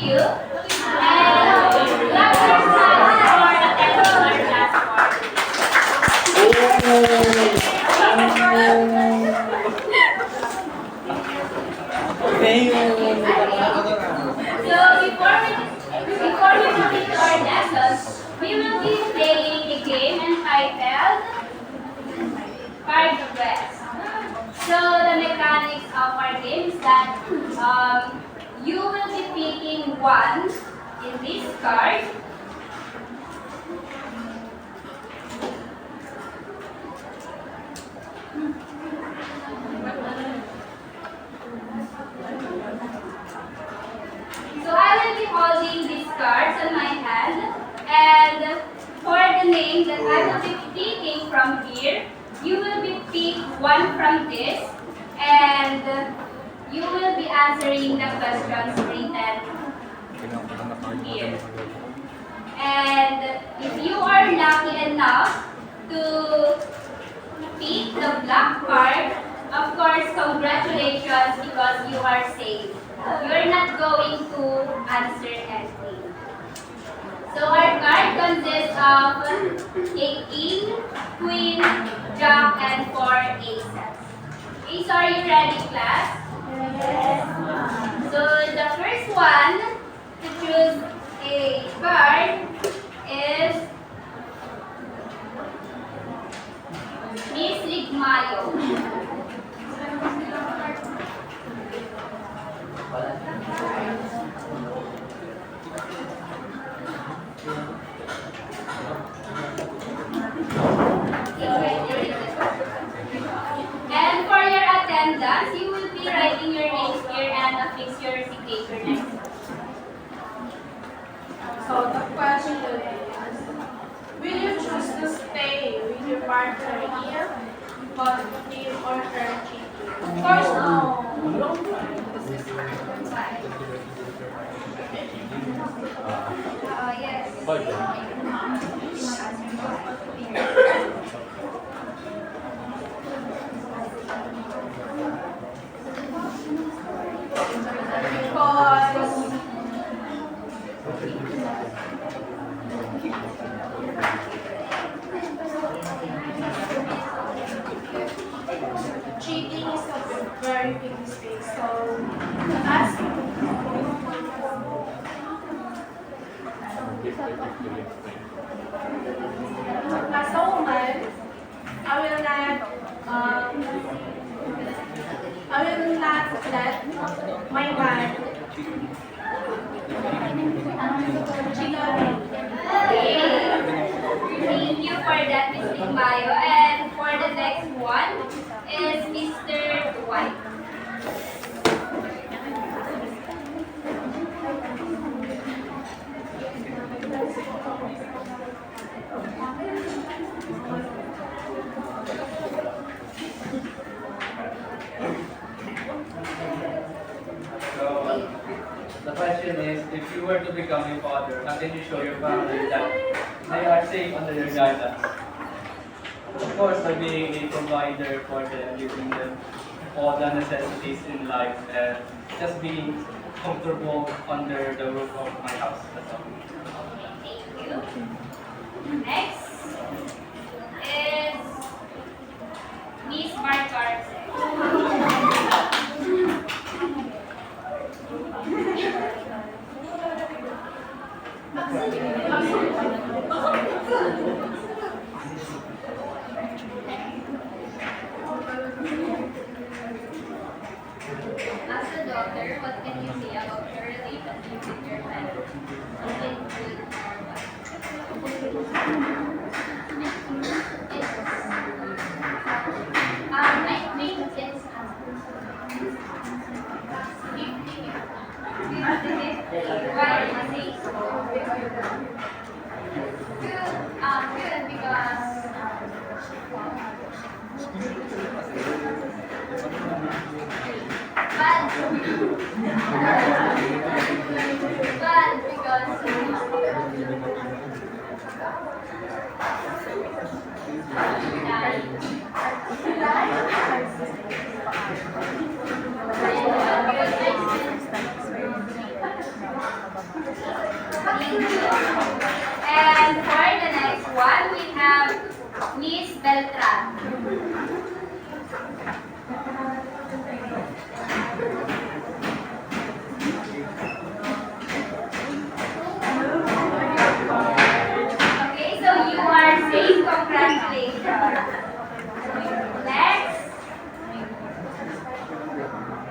you. And clap your hands for attending our class So before we move into our lessons, we will be playing a game entitled Card Quest. So the mechanics of our game is that you will be picking one in this card. So I will be holding these cards on my hand, and for the name that I will be picking from here, you will be pick one from this, and you will be answering the questions written here. And if you are lucky enough to pick the black card, of course, congratulations because you are safe. You're not going to answer anything. So our card consists of a king, queen, jack, and 4 aces. Okay, so are you ready, class? Yes. So the first one to choose a card is Miss Ligmayo. And for your attendance, you will be writing your names here and affix your signature next. So the question is, will you choose to stay with your partner here, but him or her cheating? Of course, no. Yes. Because cheating is a very big mistake. So as a woman, I will not let my man cheat on me. Thank you for that, Ms. Ligmayo. And for the next one is Mr. White. So, the question is, if you were to become a father, how can you show your family that they are safe under your guidance? Of course, by being a provider for them, giving them all the necessities in life, and just being comfortable under the roof of my house. That's all. Thank you. Next is Miss Mark. As a daughter, what can you say about your relationship with your parents? Is it good or bad? I think it's 50-50. Why do you think so? Good because bad because And for the next one, we have Miss Beltran. Okay, so you are safe. Congratulations. Next,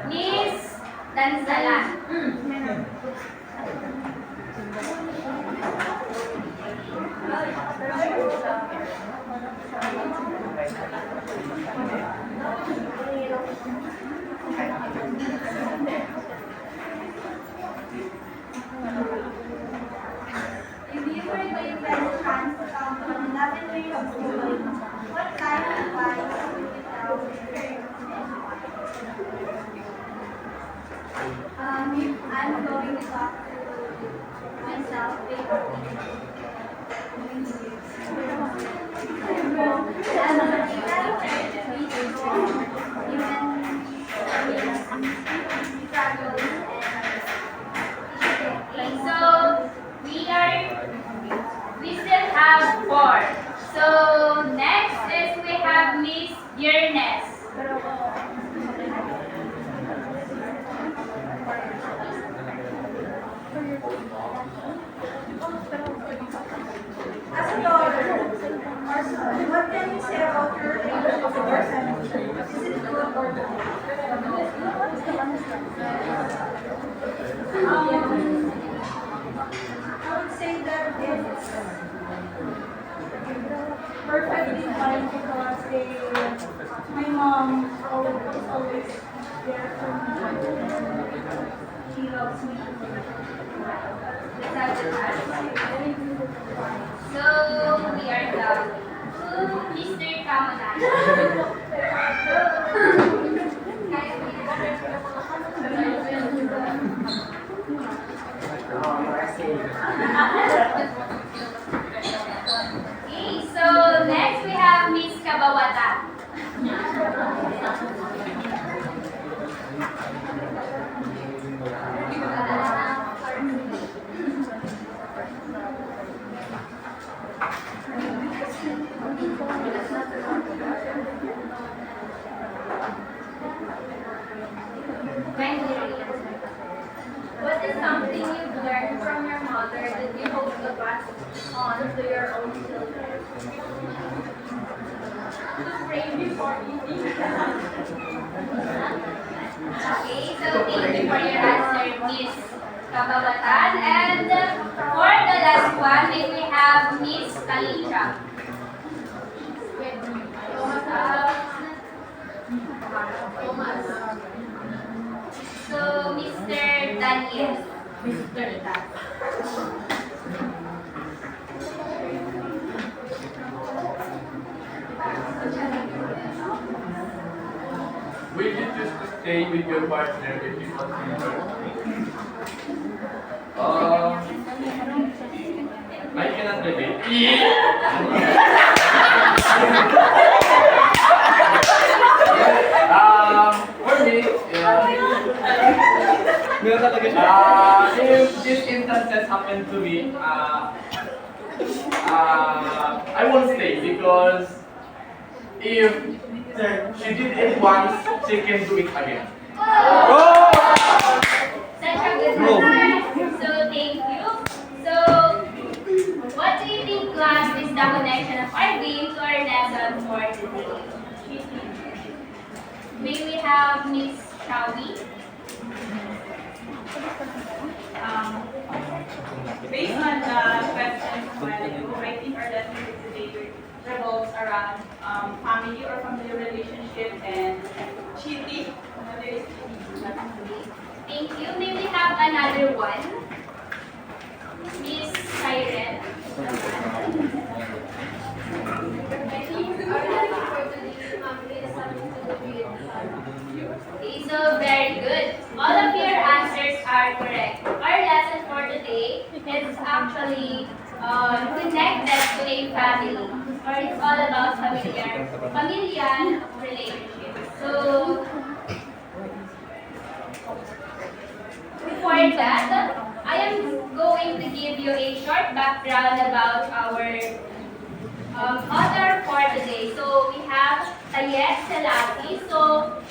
Miss Danzalan. If you were given a chance to count on 11 years of schooling, what kind of advice would you tell I'm going to talk to myself Okay, so we still have four. So next is we have Miss Yearness. As a daughter or son, what can you say about your relationship with your family? Is it good or bad? I would say that it's perfectly fine because my mom always there for me. She loves me. So we are done. Mr. Kamanan. Okay, so next we have Miss Kabawatan. What is something you've learned from your mother that you hope to pass on to your own children? To pray before eating. Okay, so thank you for your answer, Miss Kabawatan. And for the last one, may we have Miss Kalisha. So, Mr. Daniel. Will you choose to stay with your partner if you consider? I cannot relate. For me, if these instances happen to me, I won't stay because if she did it once, she can do it again. Such a good answer. So, thank you. So, what do you think, class, is the connection of our game to our lesson for today? May we have Miss Shawi? Based on the questions a while ago, I think our lesson for today revolves around family or family relationship and cheating. Another is cheating. Thank you. May we have another one? Miss Siren. Okay, so very good. All of your answers are correct. Our lesson for today is actually connected to a family, or it's all about familial relationships. So before that, I am going to give you a short background about our author for today. So we have Tayet Selasi. So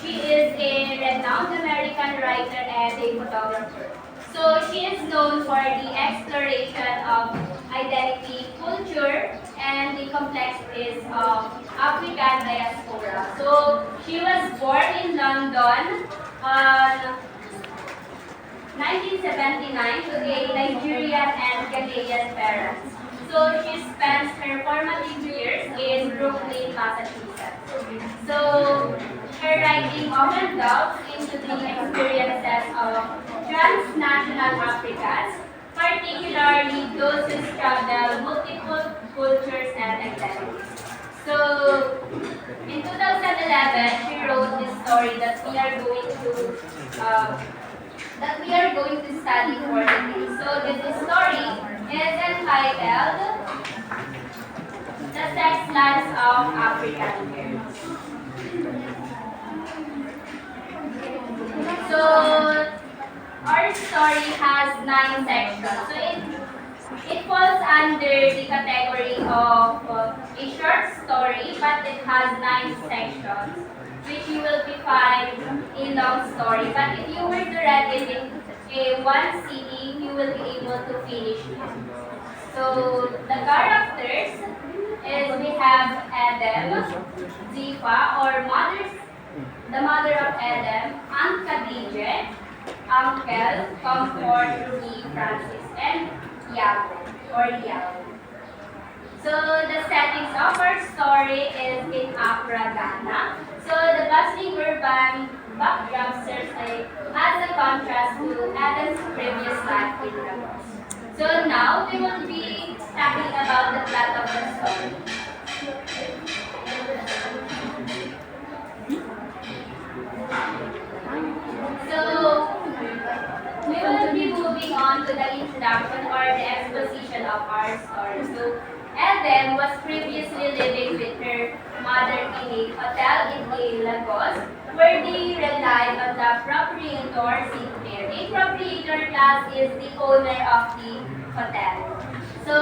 she is a renowned American writer and a photographer. So she is known for the exploration of identity, culture, and the complexities of African diaspora. So she was born in London on 1979 to a Nigerian and Ghanaian parents. So she spent her formative years in Brooklyn, Massachusetts. So her writing often delves into the experiences of transnational Africans, particularly those who straddle multiple cultures and identities. So in 2011, she wrote this story uh, that we are going to study for today. So this story is entitled The Sex Lives of African Girls. So our story has 9 sections. So it falls under the category of a short story, but it has 9 sections, which you will find a long story. But if you were to read it in a one sitting, you will be able to finish it. So the characters is we have Adam, Zifa, or the mother of Adam, Aunt Khadija, Uncle, Comfort, Ruby, Francis, and Yago, or Yago. So the settings of our story is in Accra, Ghana. So the bustling urban backdrop serves as a contrast to Adam's previous life in Lagos. So now we will be talking about the plot of the story. So we will be moving on to the introduction or the exposition of our story. So Eden was previously living with her mother in a hotel in Lagos, where they relied on the proprietor Sinclair. A proprietor class is the owner of the hotel. So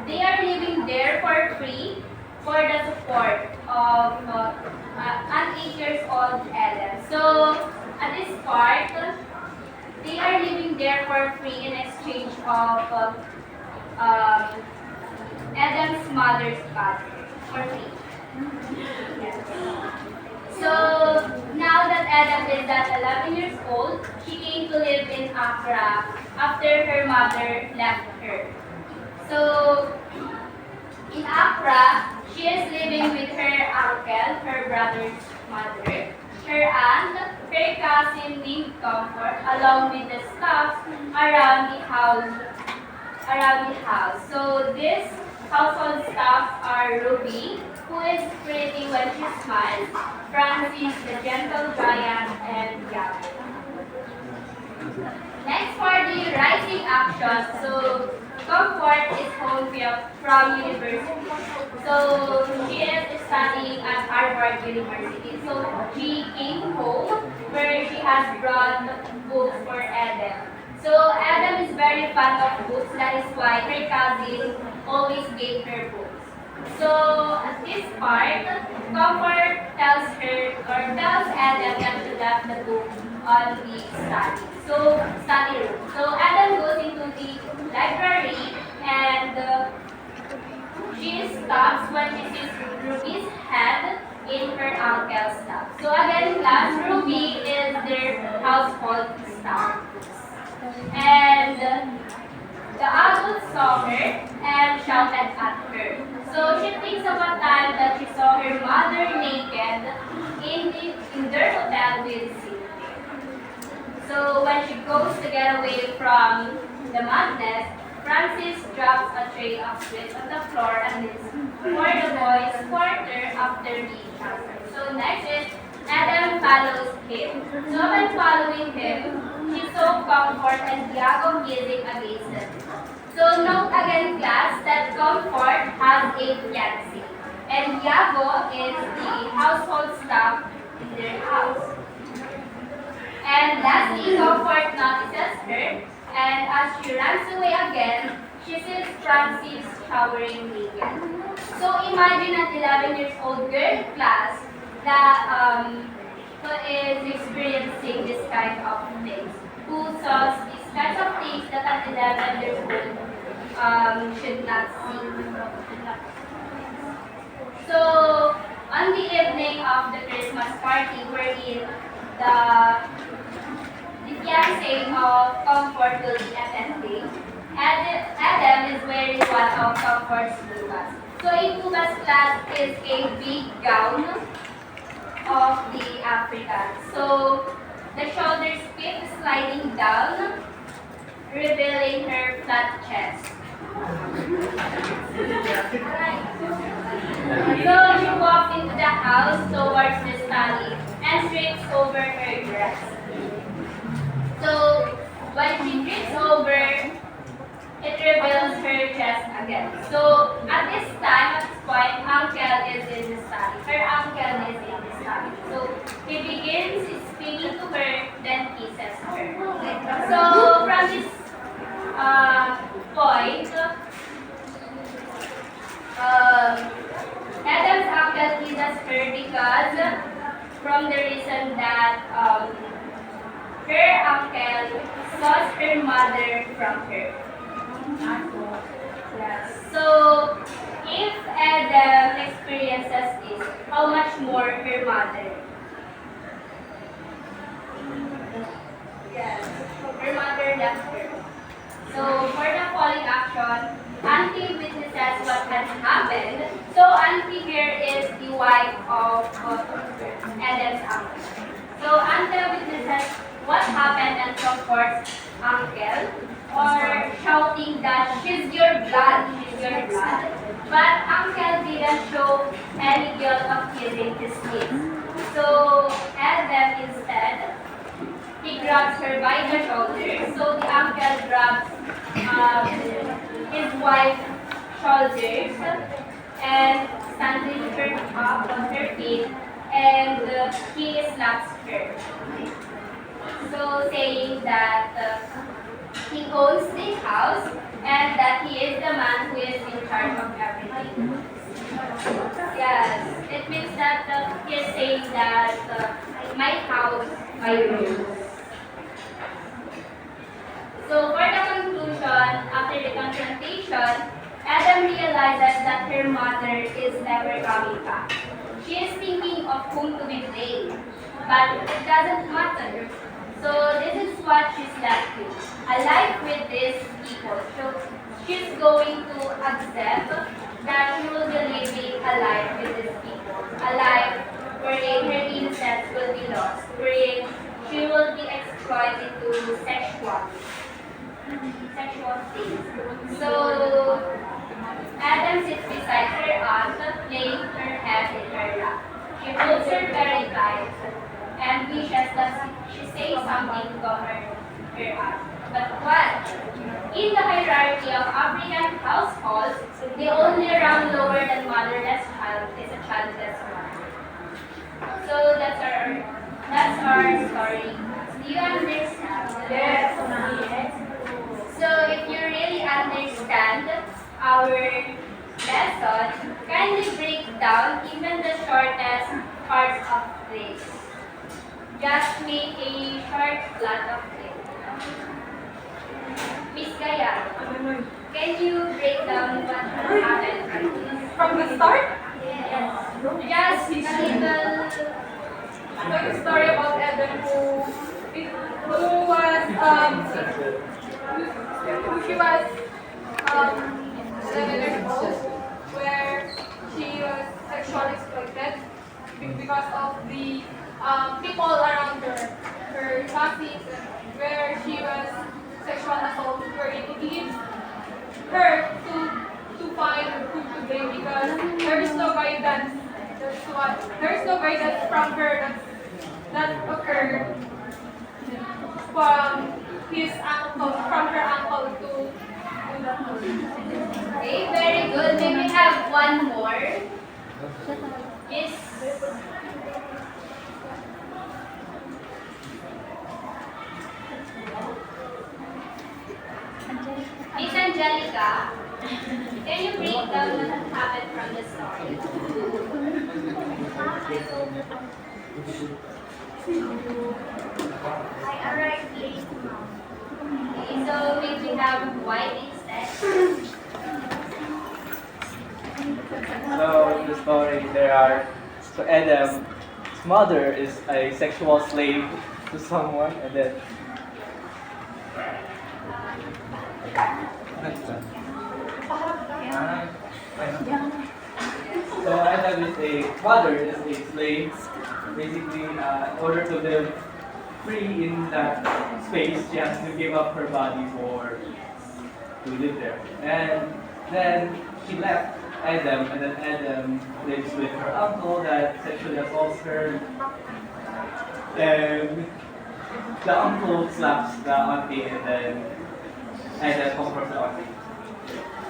they are living there for free for the support of an 8 years old Ellen. So at this part, they are living there for free in exchange of Adam's mother's body for free. Yes. So now that Adam is at 11 years old, she came to live in Accra after her mother left her. So in Accra, she is living with her uncle, her brother's mother, her aunt, her cousin named Comfort, along with the staff around the house. So this household staff are Ruby, who is pretty when she smiles, Francis, the gentle giant, and Yago. Next for the rising action. So Comfort is home from university. So she is studying at Harvard University. So she came home where she has brought books for Adam. So Adam is very fond of books. That is why her cousin always gave her books. So at this part, Comfort tells Adam that she left the book on the study room. So Adam goes into the library and she stops when she sees Ruby's head in her uncle's stuff. So again, class, Ruby is their household staff. And the adults saw her and shouted at her. So she thinks of a time that she saw her mother naked in their hotel with Cynthia. So when she goes to get away from the madness, Francis drops a tray of sweets on the floor and leaves for the boys' quarter after the transfer. So next is Adam follows him. So when following him, he saw Comfort and Diago kissing against them. So note again, class, that Comfort has a fiancé, and Diago is the household staff in their house. And lastly, Comfort notices her And as she runs away again, she sees Francis showering naked. So imagine an 11 years old girl class that who is experiencing this kind of things, who saw these kinds of things that an 11 years old should not see. So, on the evening of the Christmas party, wherein the fiancé of Comfort will be attending, Adam is wearing one of Comfort's tubas. So, a tubas class is a big gown of the African. So, the shoulders keep sliding down, revealing her flat chest. So she walks into the house towards the study and trips over her dress. So when she trips over, it reveals her chest again. So at this time, at this point, uncle is in the study. Her uncle is in the study. So he begins speaking to her, then kisses her. So from this point, Adam's uncle kisses her because from the reason that her uncle lost her mother from her. Yes. So if Adam experiences this, how much more her mother? Yes. Her mother left her. So for the following action, Auntie witnesses what has happened. So Auntie here is the wife of Adam's uncle. So Auntie witnesses what happened and comforts uncle, or shouting that she's your blood, she's your blood. But uncle didn't show any guilt of killing his kids. So Adam instead, he grabs her by the shoulder. So the uncle grabs his wife's shoulders and standing her up on her feet, and he slaps her. So saying that he owns this house and that he is the man who is in charge of everything. Yes, it means that he is saying that my house, my rules. So for the conclusion, after the confrontation, Adam realizes that her mother is never coming back. She is thinking of whom to be blamed, but it doesn't matter. So this is what she's left with, a life with these people. So she's going to accept that she will be living a life with these people, a life wherein her innocence will be lost, wherein she will be exploited to sexual things. So Adam sits beside her aunt, laying her head in her lap. She holds her very tight and wishes that she says something to her aunt. But what? In the hierarchy of African households, the only rung lower than motherless child is a childless one. So that's our story. Do you understand? Yes. So if you really understand our lesson, kindly break down even the shortest parts of this. Just make a short plot of it. Miss Gaya, can you break down what happened? From the start, Yes. Just a little. like a story about Eden who was she was 11 years old, where she was sexually exploited because of the people around her classes, where she was sexual assault, where it leads her to find who to blame because there is no guidance. There is no guidance from her that occurred from from her uncle to Okay, very good. May we have one more? Yes. Miss Angelica, can you break down what happened from the story? I arrived late, Mom. Okay, so we have white instead. So in the story, so Adam's mother is a sexual slave to someone, and then so Adam is a mother is a slave, basically in order to live free in that space, she has to give up her body to live there. And then she left Adam, and then Adam lives with her uncle that sexually assaults her. And the uncle slaps the auntie, and then Adam comforts the auntie.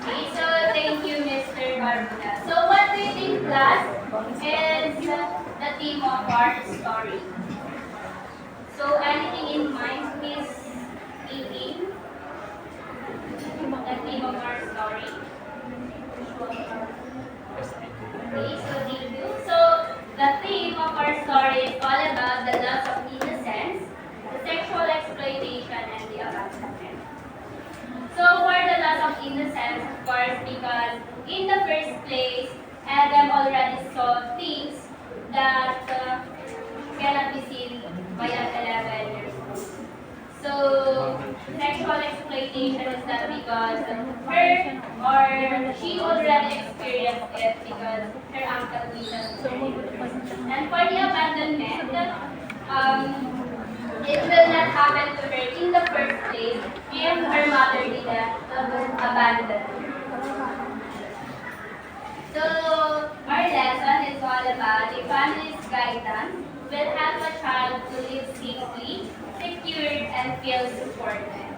Okay, so thank you, Mr. Barbuda. So what do you think, class, is the theme of our story? So anything in mind, Miss Amy? The theme of our story? Okay, so thank you. So the theme of our story is all about the loss of innocence, the sexual exploitation, and the abandonment. So for the loss of innocence, of course, because in the first place, Adam already saw things that cannot be seen by an 11-year-old. So sexual exploitation is not because her or she already experienced it because her uncle witnessed it. And for the abandonment, it will not happen to her in the first place if her mother didn't abandon her. So our lesson is all about the family's guidance will help a child to live safely, secured, and feel supported.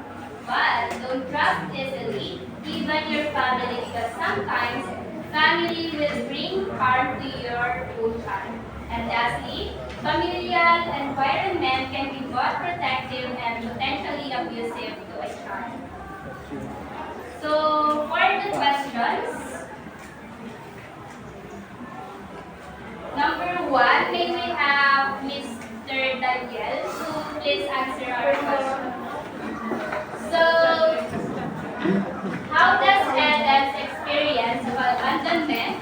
But don't trust easily, even your family, because sometimes family will bring harm to your own child. And lastly, familial environment can be both protective and potentially abusive to a child. So for the questions, number 1, may we have Mr. Daniel to please answer our question. So, how does Adam's experience of abandonment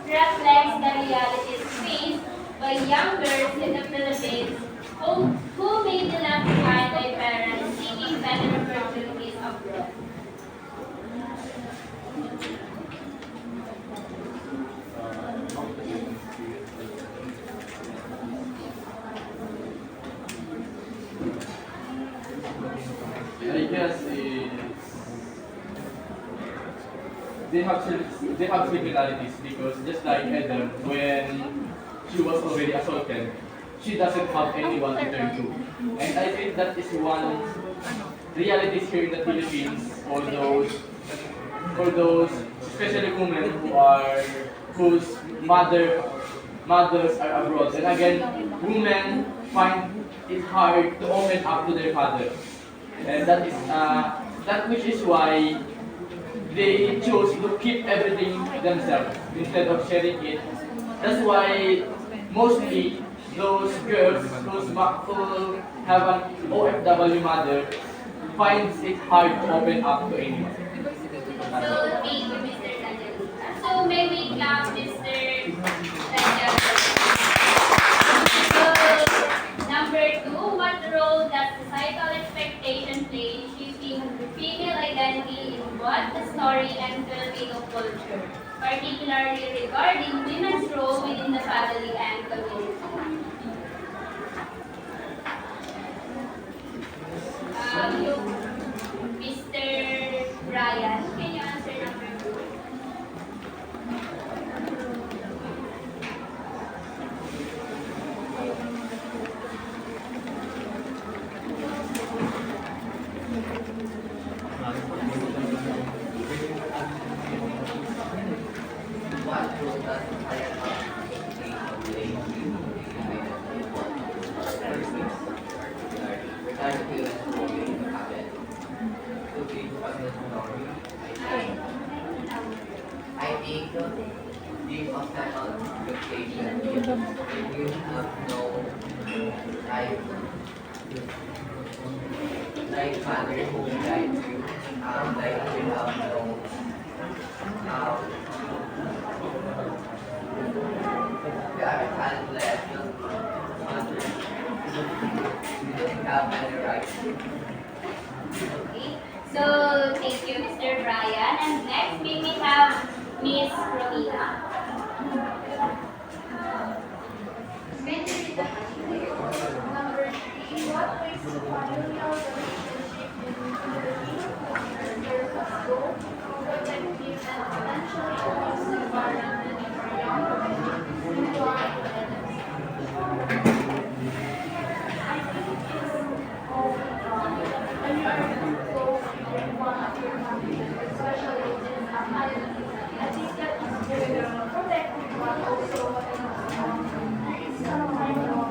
reflects the realities faced by young girls in the Philippines who may be left behind by parents seeking better opportunities abroad? I guess they have similarities because just like Adam, when she was already assaulted, she doesn't have anyone to turn to. And I think that is one realities here in the Philippines for those especially women whose mothers are abroad. And again, women find it hard to open up to their father. And that is that which is why they chose to keep everything themselves instead of sharing it. That's why mostly those girls who have an OFW mother finds it hard to open up to anyone. So, thank you, Mr. Daniel. So, may we clap Mr. Daniel? So, number 2, what role does societal expectation play in shaping female identity in both the story and Filipino culture, particularly regarding women's role within the family and community? Mr. Brian, can you answer number 2? story. I think the obstacle location if you have no like father who will guide you, like you have no you are childless, mother, you don't have any rights. Okay. So thank you, Mr. Brian. And next, may we have Miss Romina. Number three, what ways do familial relationship in the years of school protective and potentially abusive environment for young women who are I think it's all when you are close with one of your family members, especially in a family. I think that is good protective, but also there is some kind of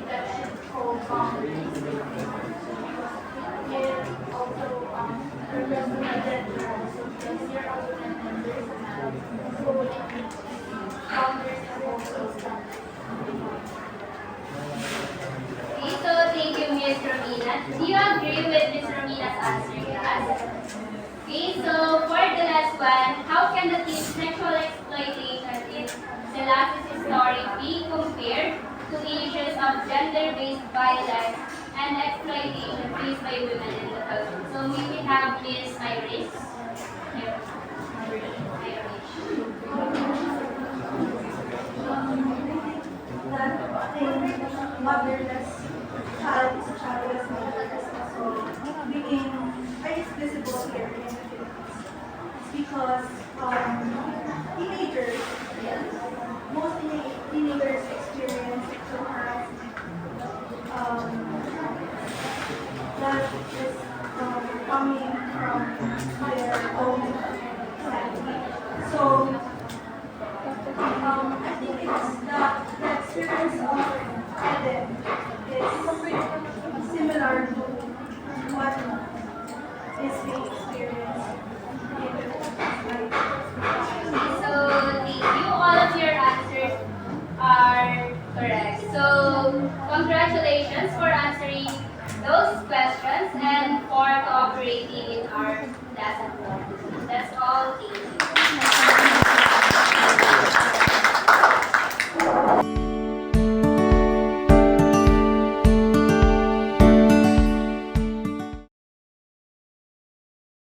that should hold boundaries. It also represented also because you're a woman and there's a man. So boundaries are also standards. Okay, so thank you, Miss Romina. Do you agree with Miss Romina's answer, guys? Okay, so for the last one, how can the teen sexual exploitation in Selassie story be compared to the issues of gender-based violence and exploitation faced by women in the Philippines? So may we have Miss Iris? That a motherless child is a childless motherless also became very visible here in the Philippines. It's because teenagers, most teenagers experience sexual harassment that is coming from their own family. So I think it's the experience of Eden is similar to what is being experienced in the So thank you. All of your answers are correct. So congratulations for answering those questions and for cooperating in our lesson. That's all. Thank you.